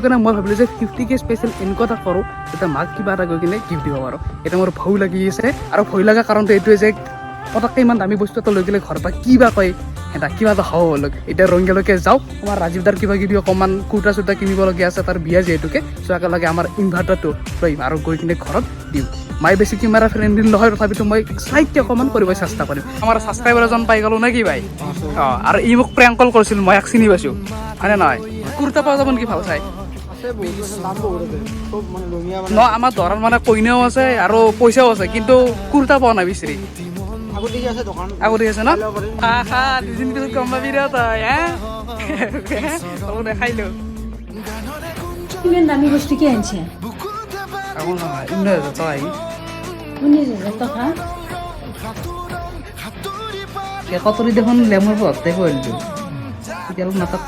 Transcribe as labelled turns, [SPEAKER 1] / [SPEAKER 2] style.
[SPEAKER 1] কাৰণে মই ভাবিলোঁ যে 50K স্পেচিয়েল এনেকুৱা এটা কৰোঁ যাতে মাক কিবা এটা গৈ কিনে গিফ্ট দিব পাৰোঁ। এতিয়া মোৰ ভয়ো লাগি আছে আৰু ভয় লগা কাৰণটো এইটোৱে যে পটককৈ ইমান দামী বস্তু এটা লৈ গ'লে ঘৰৰ পৰা কিবা কয় এটা কিবা এটা হ'ব হ'ল। এতিয়া ৰংগেলৈকে যাওঁ, আমাৰ ৰাজীৱদাৰ কিবা কিবি অকণমান কুৰ্তা চুৰ্তা কিনিবলগীয়া আছে তাৰ বিয়া যিহেতুকে, চ' একেলগে আমাৰ ইনভাৰ্টাৰটো লৈ আহিম আৰু গৈ কিনে ঘৰত দিওঁ। মায়ে বেছি কেমেৰা ফ্ৰেণ্ডলি নহয়, তথাপিতো মই চাইডকৈ অকণমান কৰিব চেষ্টা কৰিম। আমাৰ ছাবস্ক্ৰাইবাৰ এজন পাই গ'লো নে কি ভাই? অঁ, আৰু ই মোক প্ৰেংক কল কৰিছিল, মই এক চিনি পাইছোঁ হয়নে নহয়? কুৰ্তা পোৱা যাব নেকি ভাল চাই? ন আমাৰ দৰাৰ মানে কইনাও আছে আৰু পইচাও আছে, কিন্তু কুৰ্তা পোৱা নাই বিচাৰি। আগতে আছে ন? দুদিন পিছত গম পাবি ৰ তই দেখাইলো।
[SPEAKER 2] ইমান দামী বস্তু কি আনছে?
[SPEAKER 1] 19,000 টকা।
[SPEAKER 2] 19,000 টকা?
[SPEAKER 1] কতৰি দেখোন লেমৰ পথতে কৰিলোঁ, এতিয়া নাটক